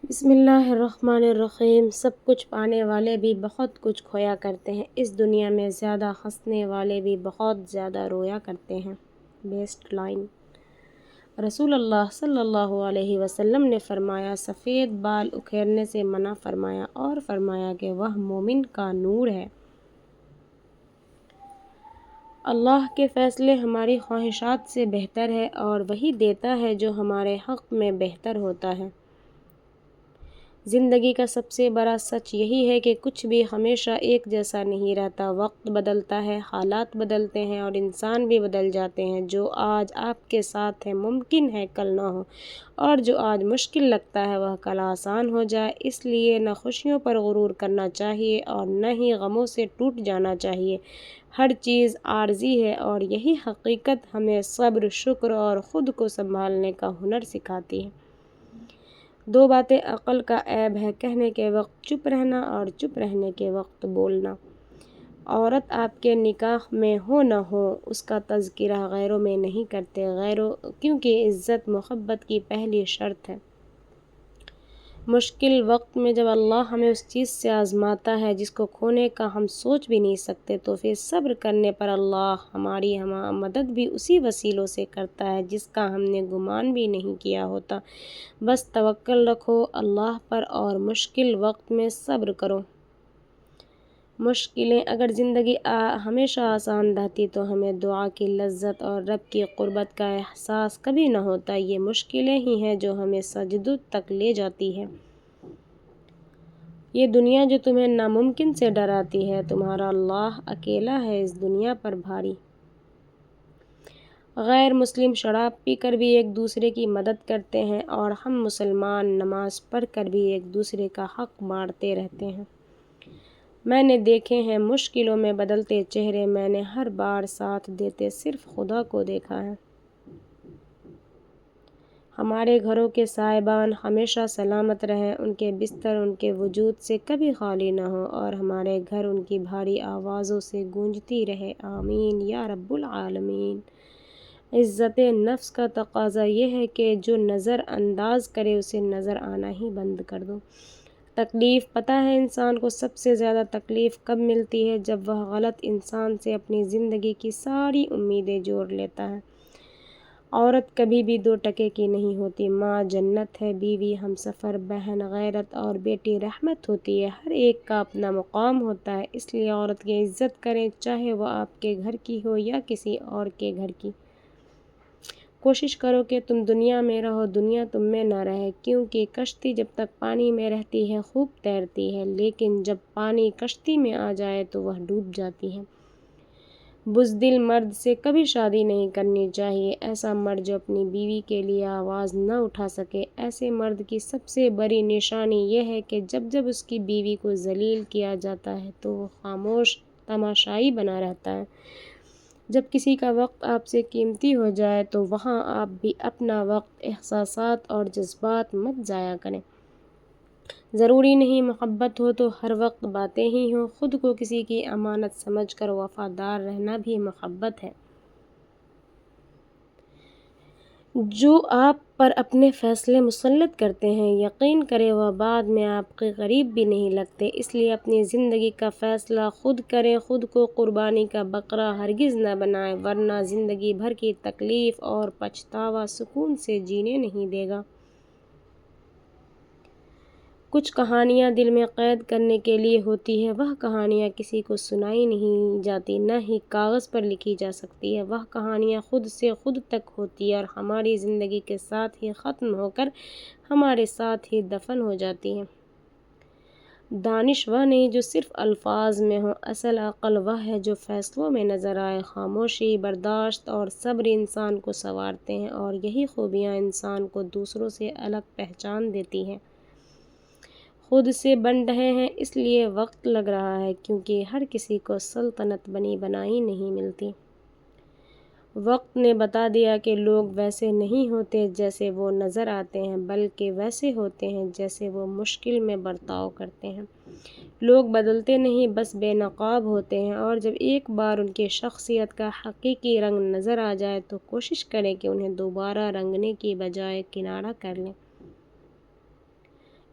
بسم اللہ الرحمن الرحیم۔ سب کچھ پانے والے بھی بہت کچھ کھویا کرتے ہیں، اس دنیا میں زیادہ ہنسنے والے بھی بہت زیادہ رویا کرتے ہیں۔ Best line. رسول اللہ صلی اللہ علیہ وسلم نے فرمایا، سفید بال اکھیرنے سے منع فرمایا اور فرمایا کہ وہ مومن کا نور ہے۔ اللہ کے فیصلے ہماری خواہشات سے بہتر ہے اور وہی دیتا ہے جو ہمارے حق میں بہتر ہوتا ہے۔ زندگی کا سب سے بڑا سچ یہی ہے کہ کچھ بھی ہمیشہ ایک جیسا نہیں رہتا، وقت بدلتا ہے، حالات بدلتے ہیں اور انسان بھی بدل جاتے ہیں۔ جو آج آپ کے ساتھ ہے ممکن ہے کل نہ ہو، اور جو آج مشکل لگتا ہے وہ کل آسان ہو جائے۔ اس لیے نہ خوشیوں پر غرور کرنا چاہیے اور نہ ہی غموں سے ٹوٹ جانا چاہیے۔ ہر چیز عارضی ہے اور یہی حقیقت ہمیں صبر، شکر اور خود کو سنبھالنے کا ہنر سکھاتی ہے۔ دو باتیں عقل کا عیب ہے، کہنے کے وقت چپ رہنا اور چپ رہنے کے وقت بولنا۔ عورت آپ کے نکاح میں ہو نہ ہو، اس کا تذکرہ غیروں میں نہیں کرتے، کیونکہ عزت محبت کی پہلی شرط ہے۔ مشکل وقت میں جب اللہ ہمیں اس چیز سے آزماتا ہے جس کو کھونے کا ہم سوچ بھی نہیں سکتے، تو پھر صبر کرنے پر اللہ ہماری مدد بھی اسی وسیلوں سے کرتا ہے جس کا ہم نے گمان بھی نہیں کیا ہوتا۔ بس توکل رکھو اللہ پر اور مشکل وقت میں صبر کرو۔ مشکلیں اگر زندگی ہمیشہ آسان رہتی تو ہمیں دعا کی لذت اور رب کی قربت کا احساس کبھی نہ ہوتا۔ یہ مشکلیں ہی ہیں جو ہمیں سجدوں تک لے جاتی ہے۔ یہ دنیا جو تمہیں ناممکن سے ڈراتی ہے، تمہارا اللہ اکیلا ہے اس دنیا پر بھاری۔ غیر مسلم شراب پی کر بھی ایک دوسرے کی مدد کرتے ہیں اور ہم مسلمان نماز پڑھ کر بھی ایک دوسرے کا حق بانٹتے رہتے ہیں۔ میں نے دیکھے ہیں مشکلوں میں بدلتے چہرے، میں نے ہر بار ساتھ دیتے صرف خدا کو دیکھا ہے۔ ہمارے گھروں کے سائبان ہمیشہ سلامت رہیں، ان کے بستر ان کے وجود سے کبھی خالی نہ ہو اور ہمارے گھر ان کی بھاری آوازوں سے گونجتی رہے، آمین یا رب العالمین۔ عزت نفس کا تقاضا یہ ہے کہ جو نظر انداز کرے اسے نظر آنا ہی بند کر دو۔ تکلیف پتہ ہے انسان کو سب سے زیادہ تکلیف کب ملتی ہے؟ جب وہ غلط انسان سے اپنی زندگی کی ساری امیدیں جوڑ لیتا ہے۔ عورت کبھی بھی دو ٹکے کی نہیں ہوتی، ماں جنت ہے، بیوی ہمسفر، بہن غیرت اور بیٹی رحمت ہوتی ہے۔ ہر ایک کا اپنا مقام ہوتا ہے، اس لیے عورت کی عزت کریں، چاہے وہ آپ کے گھر کی ہو یا کسی اور کے گھر کی۔ کوشش کرو کہ تم دنیا میں رہو، دنیا تم میں نہ رہے، کیونکہ کشتی جب تک پانی میں رہتی ہے خوب تیرتی ہے، لیکن جب پانی کشتی میں آ جائے تو وہ ڈوب جاتی ہے۔ بزدل مرد سے کبھی شادی نہیں کرنی چاہیے، ایسا مرد جو اپنی بیوی کے لیے آواز نہ اٹھا سکے۔ ایسے مرد کی سب سے بڑی نشانی یہ ہے کہ جب اس کی بیوی کو ذلیل کیا جاتا ہے تو وہ خاموش تماشائی بنا رہتا ہے۔ جب کسی کا وقت آپ سے قیمتی ہو جائے تو وہاں آپ بھی اپنا وقت، احساسات اور جذبات مت ضائع کریں۔ ضروری نہیں محبت ہو تو ہر وقت باتیں ہی ہوں، خود کو کسی کی امانت سمجھ کر وفادار رہنا بھی محبت ہے۔ جو آپ پر اپنے فیصلے مسلط کرتے ہیں، یقین کریں وہ بعد میں آپ کے قریب بھی نہیں لگتے۔ اس لیے اپنی زندگی کا فیصلہ خود کریں، خود کو قربانی کا بکرا ہرگز نہ بنائیں، ورنہ زندگی بھر کی تکلیف اور پچھتاوا سکون سے جینے نہیں دے گا۔ کچھ کہانیاں دل میں قید کرنے کے لیے ہوتی ہیں، وہ کہانیاں کسی کو سنائی نہیں جاتی، نہ ہی کاغذ پر لکھی جا سکتی ہیں۔ وہ کہانیاں خود سے خود تک ہوتی ہیں اور ہماری زندگی کے ساتھ ہی ختم ہو کر ہمارے ساتھ ہی دفن ہو جاتی ہیں۔ دانش وہ نہیں جو صرف الفاظ میں ہو، اصل عقل وہ ہے جو فیصلوں میں نظر آئے۔ خاموشی، برداشت اور صبر انسان کو سنوارتے ہیں اور یہی خوبیاں انسان کو دوسروں سے الگ پہچان دیتی ہیں۔ خود سے بن رہے ہیں اس لیے وقت لگ رہا ہے، کیونکہ ہر کسی کو سلطنت بنی بنائی نہیں ملتی۔ وقت نے بتا دیا کہ لوگ ویسے نہیں ہوتے جیسے وہ نظر آتے ہیں، بلکہ ویسے ہوتے ہیں جیسے وہ مشکل میں برتاؤ کرتے ہیں۔ لوگ بدلتے نہیں، بس بے نقاب ہوتے ہیں، اور جب ایک بار ان کی شخصیت کا حقیقی رنگ نظر آ جائے تو کوشش کریں کہ انہیں دوبارہ رنگنے کی بجائے کنارہ کر لیں۔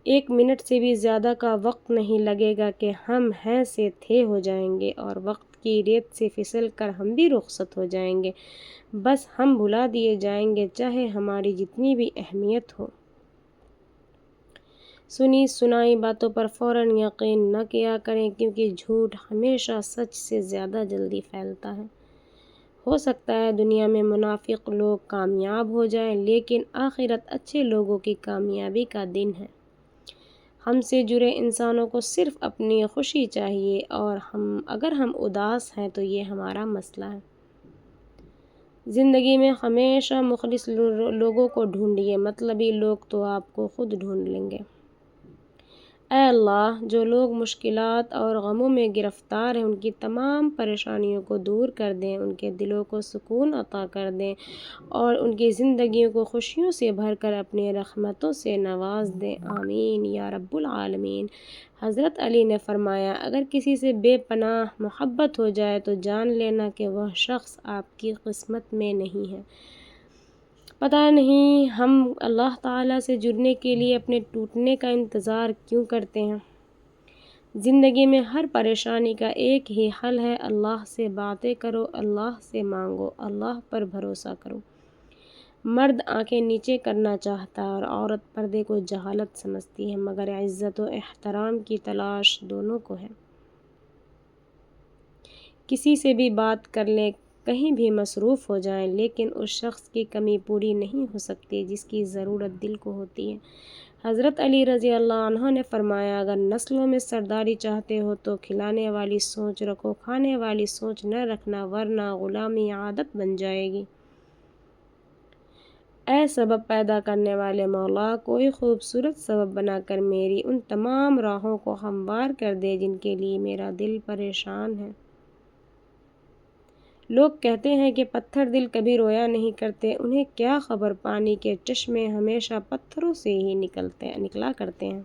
1 منٹ سے بھی زیادہ کا وقت نہیں لگے گا کہ ہم ہیں سے تھے ہو جائیں گے اور وقت کی ریت سے پھسل کر ہم بھی رخصت ہو جائیں گے، بس ہم بھلا دیے جائیں گے چاہے ہماری جتنی بھی اہمیت ہو۔ سنی سنائی باتوں پر فوراً یقین نہ کیا کریں کیونکہ جھوٹ ہمیشہ سچ سے زیادہ جلدی پھیلتا ہے۔ ہو سکتا ہے دنیا میں منافق لوگ کامیاب ہو جائیں لیکن آخرت اچھے لوگوں کی کامیابی کا دن ہے۔ ہم سے جڑے انسانوں کو صرف اپنی خوشی چاہیے اور اگر ہم اداس ہیں تو یہ ہمارا مسئلہ ہے۔ زندگی میں ہمیشہ مخلص لوگوں کو ڈھونڈیے، مطلبی لوگ تو آپ کو خود ڈھونڈ لیں گے۔ اے اللہ، جو لوگ مشکلات اور غموں میں گرفتار ہیں ان کی تمام پریشانیوں کو دور کر دیں، ان کے دلوں کو سکون عطا کر دیں اور ان کی زندگیوں کو خوشیوں سے بھر کر اپنی رحمتوں سے نواز دیں، آمین یا رب العالمین۔ حضرت علی نے فرمایا، اگر کسی سے بے پناہ محبت ہو جائے تو جان لینا کہ وہ شخص آپ کی قسمت میں نہیں ہے۔ پتہ نہیں ہم اللہ تعالیٰ سے جڑنے کے لیے اپنے ٹوٹنے کا انتظار کیوں کرتے ہیں۔ زندگی میں ہر پریشانی کا ایک ہی حل ہے، اللہ سے باتیں کرو، اللہ سے مانگو، اللہ پر بھروسہ کرو۔ مرد آنکھیں نیچے کرنا چاہتا ہے اور عورت پردے کو جہالت سمجھتی ہے، مگر عزت و احترام کی تلاش دونوں کو ہے۔ کسی سے بھی بات کر لیں، کہیں بھی مصروف ہو جائیں، لیکن اس شخص کی کمی پوری نہیں ہو سکتی جس کی ضرورت دل کو ہوتی ہے۔ حضرت علی رضی اللہ عنہ نے فرمایا، اگر نسلوں میں سرداری چاہتے ہو تو کھلانے والی سوچ رکھو، کھانے والی سوچ نہ رکھنا ورنہ غلامی عادت بن جائے گی۔ اے سبب پیدا کرنے والے مولا، کوئی خوبصورت سبب بنا کر میری ان تمام راہوں کو ہموار کر دے جن کے لیے میرا دل پریشان ہے۔ لوگ کہتے ہیں کہ پتھر دل کبھی رویا نہیں کرتے، انہیں کیا خبر پانی کے چشمے ہمیشہ پتھروں سے ہی نکلا کرتے ہیں۔